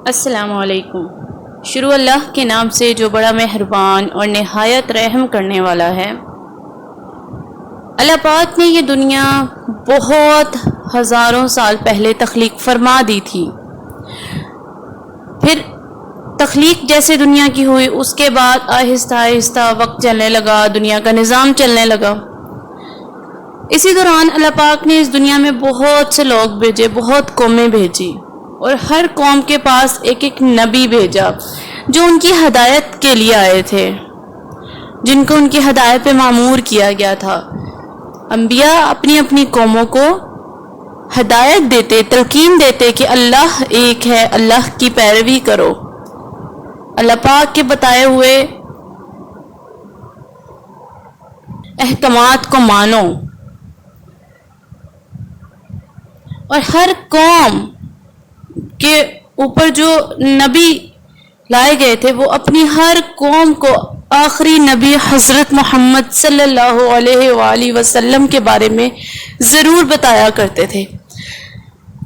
السلام علیکم۔ شروع اللہ کے نام سے جو بڑا مہربان اور نہایت رحم کرنے والا ہے۔ اللہ پاک نے یہ دنیا بہت ہزاروں سال پہلے تخلیق فرما دی تھی، پھر تخلیق جیسے دنیا کی ہوئی، اس کے بعد آہستہ آہستہ وقت چلنے لگا، دنیا کا نظام چلنے لگا۔ اسی دوران اللہ پاک نے اس دنیا میں بہت سے لوگ بھیجے، بہت قومیں بھیجی، اور ہر قوم کے پاس ایک ایک نبی بھیجا جو ان کی ہدایت کے لیے آئے تھے، جن کو ان کی ہدایت پہ مامور کیا گیا تھا۔ انبیاء اپنی اپنی قوموں کو ہدایت دیتے، تلقین دیتے کہ اللہ ایک ہے، اللہ کی پیروی کرو، اللہ پاک کے بتائے ہوئے احکامات کو مانو۔ اور ہر قوم کے اوپر جو نبی لائے گئے تھے، وہ اپنی ہر قوم کو آخری نبی حضرت محمد صلی اللہ علیہ وآلہ وسلم کے بارے میں ضرور بتایا کرتے تھے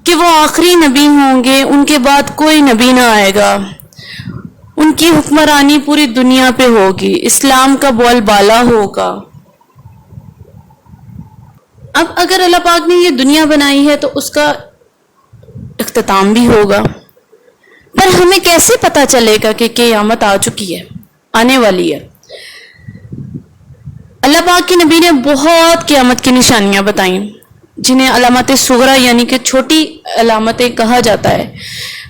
کہ وہ آخری نبی ہوں گے، ان کے بعد کوئی نبی نہ آئے گا، ان کی حکمرانی پوری دنیا پہ ہوگی، اسلام کا بول بالا ہوگا۔ اب اگر اللہ پاک نے یہ دنیا بنائی ہے تو اس کا اختتام بھی ہوگا، پر ہمیں کیسے پتہ چلے گا کہ قیامت آ چکی ہے، آنے والی ہے؟ اللہ پاک کے نبی نے بہت قیامت کی نشانیاں بتائیں، جنہیں علامات صغری یعنی کہ چھوٹی علامتیں کہا جاتا ہے۔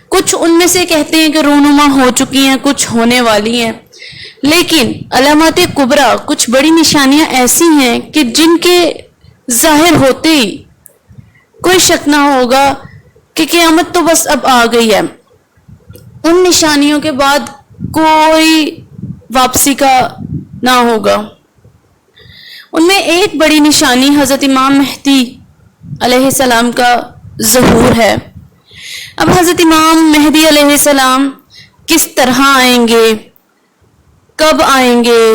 کچھ ان میں سے کہتے ہیں کہ رونما ہو چکی ہیں، کچھ ہونے والی ہیں، لیکن علامات کبریٰ کچھ بڑی نشانیاں ایسی ہیں کہ جن کے ظاہر ہوتے ہی کوئی شک نہ ہوگا کہ قیامت تو بس اب آ گئی ہے۔ ان نشانیوں کے بعد کوئی واپسی کا نہ ہوگا۔ ان میں ایک بڑی نشانی حضرت امام مہدی علیہ السلام کا ظہور ہے۔ اب حضرت امام مہدی علیہ السلام کس طرح آئیں گے، کب آئیں گے،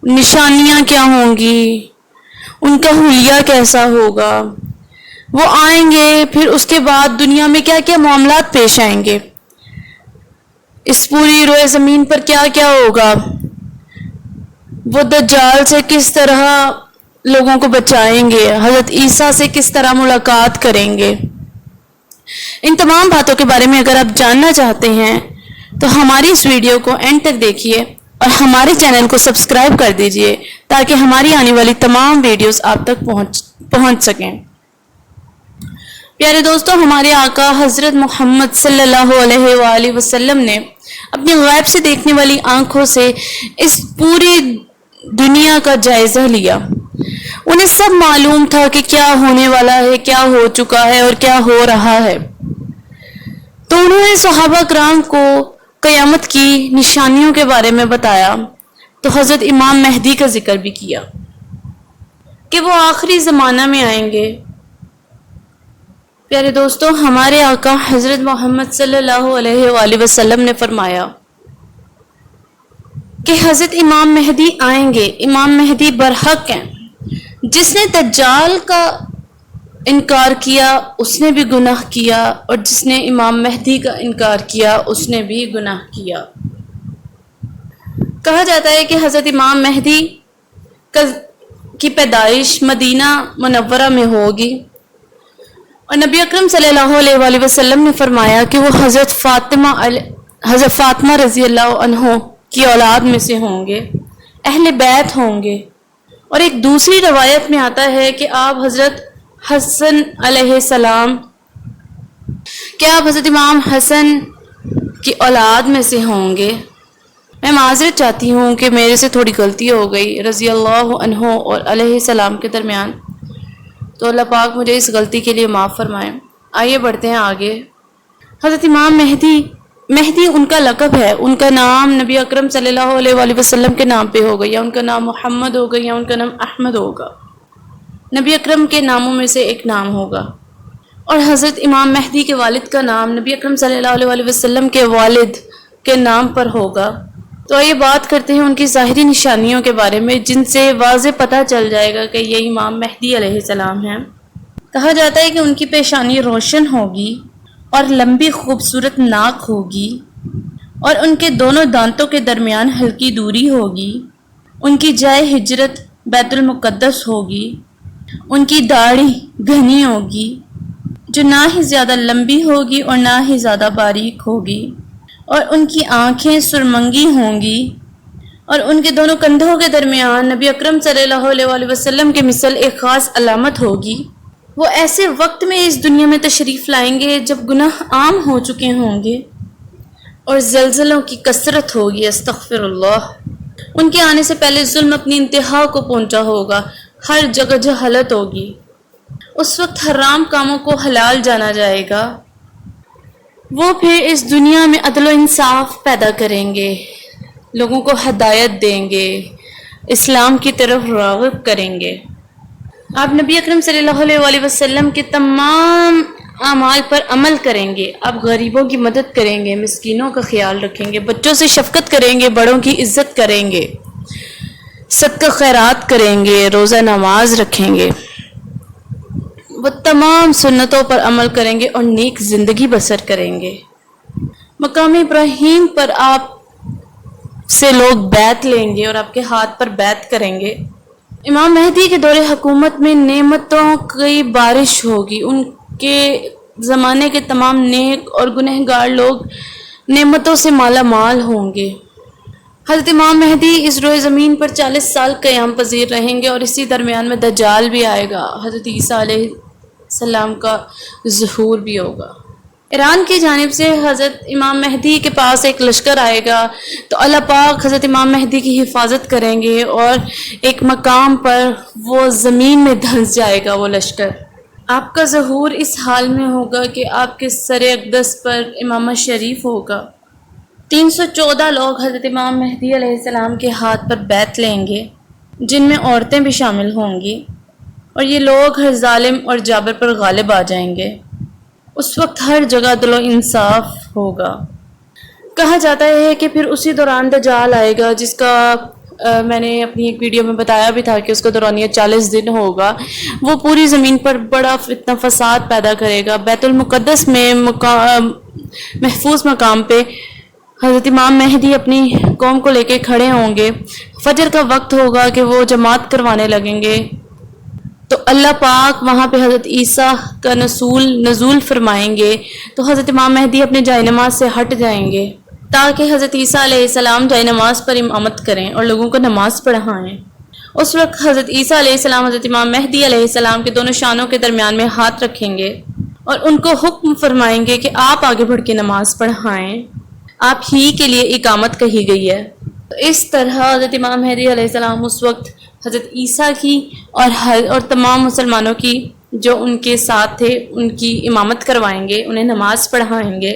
نشانیاں کیا ہوں گی، ان کا حلیہ کیسا ہوگا، وہ آئیں گے، پھر اس کے بعد دنیا میں کیا کیا معاملات پیش آئیں گے، اس پوری روئے زمین پر کیا کیا ہوگا، وہ دجال سے کس طرح لوگوں کو بچائیں گے، حضرت عیسیٰ سے کس طرح ملاقات کریں گے۔ ان تمام باتوں کے بارے میں اگر آپ جاننا چاہتے ہیں تو ہماری اس ویڈیو کو اینڈ تک دیکھیے اور ہمارے چینل کو سبسکرائب کر دیجئے تاکہ ہماری آنے والی تمام ویڈیوز آپ تک پہنچ سکیں۔ پیارے دوستو، ہمارے آقا حضرت محمد صلی اللہ علیہ وآلہ وسلم نے اپنی غیب سے دیکھنے والی آنکھوں سے اس پوری دنیا کا جائزہ لیا۔ انہیں سب معلوم تھا کہ کیا ہونے والا ہے، کیا ہو چکا ہے اور کیا ہو رہا ہے۔ تو انہوں نے صحابہ کرام کو قیامت کی نشانیوں کے بارے میں بتایا، تو حضرت امام مہدی کا ذکر بھی کیا کہ وہ آخری زمانہ میں آئیں گے۔ پیارے دوستو، ہمارے آقا حضرت محمد صلی اللہ علیہ وآلہ وسلم نے فرمایا کہ حضرت امام مہدی آئیں گے، امام مہدی برحق ہیں۔ جس نے دجال کا انکار کیا اس نے بھی گناہ کیا، اور جس نے امام مہدی کا انکار کیا اس نے بھی گناہ کیا۔ کہا جاتا ہے کہ حضرت امام مہدی کی پیدائش مدینہ منورہ میں ہوگی، اور نبی اکرم صلی اللہ علیہ وآلہ وسلم نے فرمایا کہ وہ حضرت فاطمہ رضی اللہ عنہ کی اولاد میں سے ہوں گے، اہل بیت ہوں گے۔ اور ایک دوسری روایت میں آتا ہے کہ آپ حضرت حسن علیہ السلام، کہ آپ حضرت امام حسن کی اولاد میں سے ہوں گے۔ میں معذرت چاہتی ہوں کہ میرے سے تھوڑی غلطی ہو گئی رضی اللہ عنہ اور علیہ السلام کے درمیان، تو اللہ پاک مجھے اس غلطی کے لیے معاف فرمائیں۔ آئیے بڑھتے ہیں آگے۔ حضرت امام مہدی ان کا لقب ہے، ان کا نام نبی اکرم صلی اللہ علیہ وآلہ وسلم کے نام پہ ہوگا، یا ان کا نام محمد ہوگا، یا ان کا نام احمد ہوگا، نبی اکرم کے ناموں میں سے ایک نام ہوگا۔ اور حضرت امام مہدی کے والد کا نام نبی اکرم صلی اللہ علیہ وآلہ وسلم کے والد کے نام پر ہوگا۔ تو آئیے بات کرتے ہیں ان کی ظاہری نشانیوں کے بارے میں، جن سے واضح پتہ چل جائے گا کہ یہ امام مہدی علیہ السلام ہیں۔ کہا جاتا ہے کہ ان کی پیشانی روشن ہوگی، اور لمبی خوبصورت ناک ہوگی، اور ان کے دونوں دانتوں کے درمیان ہلکی دوری ہوگی۔ ان کی جائے ہجرت بیت المقدس ہوگی۔ ان کی داڑھی گھنی ہوگی جو نہ ہی زیادہ لمبی ہوگی اور نہ ہی زیادہ باریک ہوگی، اور ان کی آنکھیں سرمنگی ہوں گی، اور ان کے دونوں کندھوں کے درمیان نبی اکرم صلی اللہ علیہ وآلہ وسلم کے مثل ایک خاص علامت ہوگی۔ وہ ایسے وقت میں اس دنیا میں تشریف لائیں گے جب گناہ عام ہو چکے ہوں گے اور زلزلوں کی کثرت ہوگی، استغفر اللہ۔ ان کے آنے سے پہلے ظلم اپنی انتہا کو پہنچا ہوگا، ہر جگہ جہالت ہوگی۔ اس وقت حرام کاموں کو حلال جانا جائے گا۔ وہ پھر اس دنیا میں عدل و انصاف پیدا کریں گے، لوگوں کو ہدایت دیں گے، اسلام کی طرف راغب کریں گے۔ آپ نبی اکرم صلی اللہ علیہ وآلہ وسلم کے تمام اعمال پر عمل کریں گے۔ آپ غریبوں کی مدد کریں گے، مسکینوں کا خیال رکھیں گے، بچوں سے شفقت کریں گے، بڑوں کی عزت کریں گے، صدقہ خیرات کریں گے، روزہ نماز رکھیں گے، وہ تمام سنتوں پر عمل کریں گے اور نیک زندگی بسر کریں گے۔ مقام ابراہیم پر آپ سے لوگ بیعت لیں گے اور آپ کے ہاتھ پر بیعت کریں گے۔ امام مہدی کے دور حکومت میں نعمتوں کی بارش ہوگی۔ ان کے زمانے کے تمام نیک اور گنہگار لوگ نعمتوں سے مالا مال ہوں گے۔ حضرت امام مہدی اس روئے زمین پر 40 سال قیام پذیر رہیں گے، اور اسی درمیان میں دجال بھی آئے گا، حضرت عیسیٰ علیہ السلام کا ظہور بھی ہوگا۔ ایران کی جانب سے حضرت امام مہدی کے پاس ایک لشکر آئے گا تو اللہ پاک حضرت امام مہدی کی حفاظت کریں گے، اور ایک مقام پر وہ زمین میں دھنس جائے گا وہ لشکر۔ آپ کا ظہور اس حال میں ہوگا کہ آپ کے سر اقدس پر امامہ شریف ہوگا۔ 314 لوگ حضرت امام مہدی علیہ السلام کے ہاتھ پر بیعت لیں گے، جن میں عورتیں بھی شامل ہوں گی، اور یہ لوگ ہر ظالم اور جابر پر غالب آ جائیں گے۔ اس وقت ہر جگہ عدل و انصاف ہوگا۔ کہا جاتا ہے کہ پھر اسی دوران دجال آئے گا، جس کا میں نے اپنی ایک ویڈیو میں بتایا بھی تھا کہ اس کا دورانیہ 40 دن ہوگا۔ وہ پوری زمین پر بڑا فتنہ فساد پیدا کرے گا۔ بیت المقدس میں محفوظ مقام پہ حضرت امام مہدی اپنی قوم کو لے کے کھڑے ہوں گے۔ فجر کا وقت ہوگا کہ وہ جماعت کروانے لگیں گے، تو اللہ پاک وہاں پہ حضرت عیسیٰ کا نزول فرمائیں گے، تو حضرت امام مہدی اپنے جائے نماز سے ہٹ جائیں گے تاکہ حضرت عیسیٰ علیہ السلام جائے نماز پر امامت کریں اور لوگوں کو نماز پڑھائیں۔ اس وقت حضرت عیسیٰ علیہ السلام حضرت امام مہدی علیہ السلام کے دونوں شانوں کے درمیان میں ہاتھ رکھیں گے اور ان کو حکم فرمائیں گے کہ آپ آگے بڑھ کے نماز پڑھائیں، آپ ہی کے لیے اقامت کہی گئی ہے۔ تو اس طرح حضرت امام مہدی علیہ السلام اس وقت حضرت عیسیٰ کی اور تمام مسلمانوں کی جو ان کے ساتھ تھے ان کی امامت کروائیں گے، انہیں نماز پڑھائیں گے۔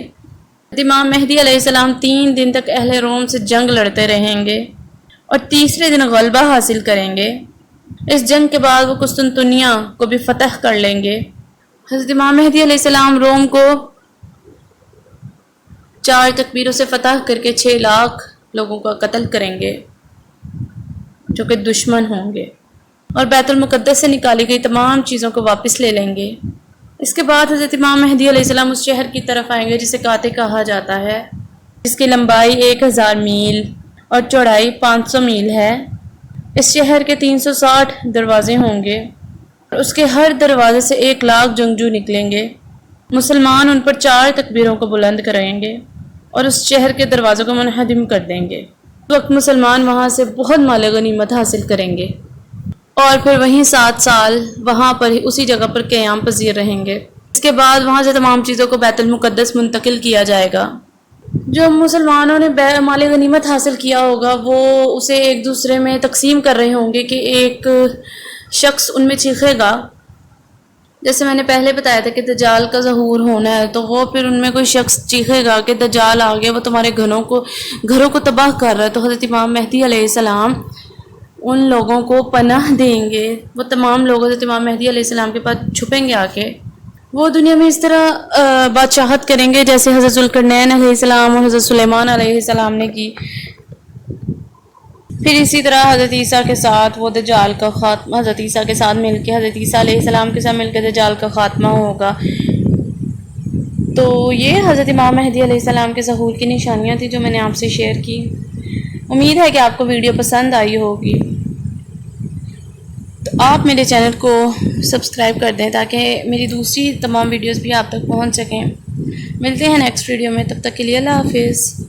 حضرت امام مہدی علیہ السلام 3 دن تک اہل روم سے جنگ لڑتے رہیں گے اور تیسرے دن غلبہ حاصل کریں گے۔ اس جنگ کے بعد وہ قسطنطنیہ کو بھی فتح کر لیں گے۔ حضرت امام مہدی علیہ السلام روم کو 4 تکبیروں سے فتح کر کے 6 لاکھ لوگوں کا قتل کریں گے جو کہ دشمن ہوں گے، اور بیت المقدس سے نکالی گئی تمام چیزوں کو واپس لے لیں گے۔ اس کے بعد حضرت امام مہدی علیہ السلام اس شہر کی طرف آئیں گے جسے کاتے کہا جاتا ہے، جس کی لمبائی 1000 میل اور چوڑائی 500 میل ہے۔ اس شہر کے 360 دروازے ہوں گے اور اس کے ہر دروازے سے 1 لاکھ جنگجو نکلیں گے۔ مسلمان ان پر 4 تکبیروں کو بلند کریں گے اور اس شہر کے دروازوں کو منہدم کر دیں گے۔ اس وقت مسلمان وہاں سے بہت مال غنیمت حاصل کریں گے اور پھر وہیں 7 سال وہاں پر ہی اسی جگہ پر قیام پذیر رہیں گے۔ اس کے بعد وہاں سے تمام چیزوں کو بیت المقدس منتقل کیا جائے گا۔ جو مسلمانوں نے مال غنیمت حاصل کیا ہوگا وہ اسے ایک دوسرے میں تقسیم کر رہے ہوں گے کہ ایک شخص ان میں چیخے گا، جیسے میں نے پہلے بتایا تھا کہ دجال کا ظہور ہونا ہے، تو وہ پھر ان میں کوئی شخص چیخے گا کہ دجال آ گیا، وہ تمہارے گھروں کو تباہ کر رہا ہے۔ تو حضرت امام مہدی علیہ السلام ان لوگوں کو پناہ دیں گے۔ وہ تمام لوگ حضرت امام مہدی علیہ السلام کے پاس چھپیں گے آ کے۔ وہ دنیا میں اس طرح بادشاہت کریں گے جیسے حضرت ذوالقرنین علیہ السلام اور حضرت سلیمان علیہ السلام نے کی۔ پھر اسی طرح حضرت عیسیٰ کے ساتھ وہ دجال کا خاتمہ، حضرت عیسیٰ کے ساتھ مل کے، حضرت عیسیٰ علیہ السلام کے ساتھ مل کے دجال کا خاتمہ ہوگا۔ تو یہ حضرت امام مہدی علیہ السلام کے ظہور کی نشانیاں تھیں جو میں نے آپ سے شیئر کی. امید ہے کہ آپ کو ویڈیو پسند آئی ہوگی. تو آپ میرے چینل کو سبسکرائب کر دیں تاکہ میری دوسری تمام ویڈیوز بھی آپ تک پہنچ سکیں. ملتے ہیں نیکسٹ ویڈیو میں، تب تک کے لیے اللہ حافظ.